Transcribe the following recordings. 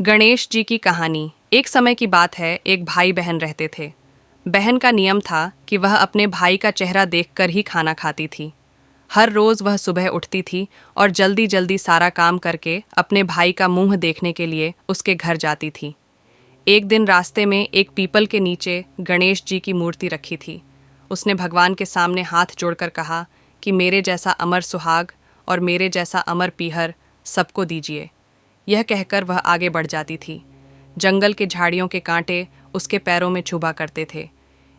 गणेश जी की कहानी। एक समय की बात है, एक भाई बहन रहते थे। बहन का नियम था कि वह अपने भाई का चेहरा देखकर ही खाना खाती थी। हर रोज़ वह सुबह उठती थी और जल्दी जल्दी सारा काम करके अपने भाई का मुंह देखने के लिए उसके घर जाती थी। एक दिन रास्ते में एक पीपल के नीचे गणेश जी की मूर्ति रखी थी। उसने भगवान के सामने हाथ जोड़कर कहा कि मेरे जैसा अमर सुहाग और मेरे जैसा अमर पीहर सबको दीजिए। यह कहकर वह आगे बढ़ जाती थी। जंगल के झाड़ियों के कांटे उसके पैरों में चुभा करते थे।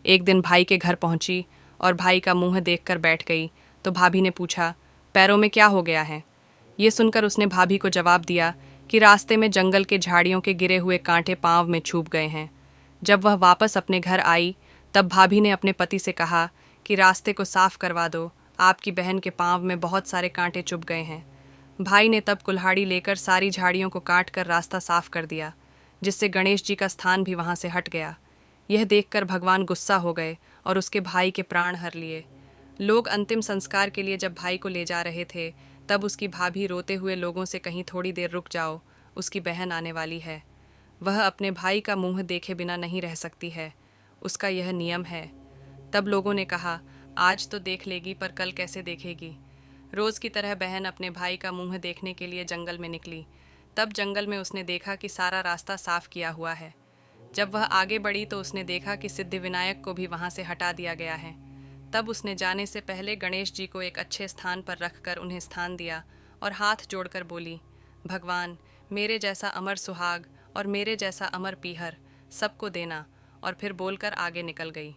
एक दिन भाई के घर पहुंची और भाई का मुंह देखकर बैठ गई तो भाभी ने पूछा, पैरों में क्या हो गया है? ये सुनकर उसने भाभी को जवाब दिया कि रास्ते में जंगल के झाड़ियों के गिरे हुए कांटे पांव में छुप गए हैं। जब वह वापस अपने घर आई तब भाभी ने अपने पति से कहा कि रास्ते को साफ करवा दो, आपकी बहन के पांव में बहुत सारे कांटे चुभ गए हैं। भाई ने तब कुल्हाड़ी लेकर सारी झाड़ियों को काट कर रास्ता साफ कर दिया, जिससे गणेश जी का स्थान भी वहां से हट गया। यह देखकर भगवान गुस्सा हो गए और उसके भाई के प्राण हर लिए। लोग अंतिम संस्कार के लिए जब भाई को ले जा रहे थे तब उसकी भाभी रोते हुए लोगों से कहीं थोड़ी देर रुक जाओ, उसकी बहन आने वाली है। वह अपने भाई का मुंह देखे बिना नहीं रह सकती है, उसका यह नियम है। तब लोगों ने कहा, आज तो देख लेगी पर कल कैसे देखेगी। रोज़ की तरह बहन अपने भाई का मुंह देखने के लिए जंगल में निकली। तब जंगल में उसने देखा कि सारा रास्ता साफ किया हुआ है। जब वह आगे बढ़ी तो उसने देखा कि सिद्धिविनायक को भी वहां से हटा दिया गया है। तब उसने जाने से पहले गणेश जी को एक अच्छे स्थान पर रखकर उन्हें स्थान दिया और हाथ जोड़कर बोली, भगवान, मेरे जैसा अमर सुहाग और मेरे जैसा अमर पीहर सबको देना, और फिर बोलकर आगे निकल गई।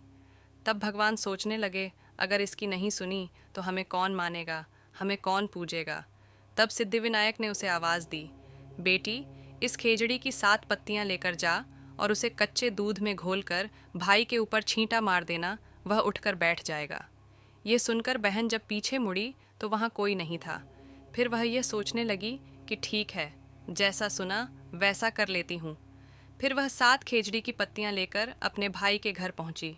तब भगवान सोचने लगे, अगर इसकी नहीं सुनी तो हमें कौन मानेगा, हमें कौन पूजेगा। तब सिद्धिविनायक ने उसे आवाज़ दी, बेटी, इस खेजड़ी की 7 पत्तियां लेकर जा और उसे कच्चे दूध में घोलकर भाई के ऊपर छींटा मार देना, वह उठकर बैठ जाएगा। ये सुनकर बहन जब पीछे मुड़ी तो वहाँ कोई नहीं था। फिर वह यह सोचने लगी कि ठीक है, जैसा सुना वैसा कर लेती हूँ। फिर वह 7 खेजड़ी की पत्तियां लेकर अपने भाई के घर पहुंची।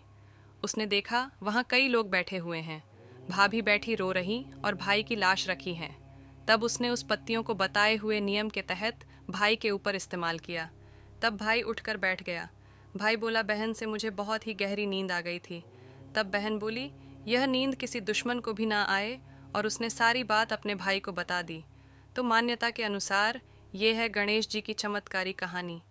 उसने देखा वहाँ कई लोग बैठे हुए हैं। भाभी बैठी रो रही और भाई की लाश रखी है। तब उसने उस पत्तियों को बताए हुए नियम के तहत भाई के ऊपर इस्तेमाल किया। तब भाई उठकर बैठ गया। भाई बोला, बहन से मुझे बहुत ही गहरी नींद आ गई थी। तब बहन बोली, यह नींद किसी दुश्मन को भी ना आए, और उसने सारी बात अपने भाई को बता दी। तो मान्यता के अनुसार ये है गणेश जी की चमत्कारी कहानी।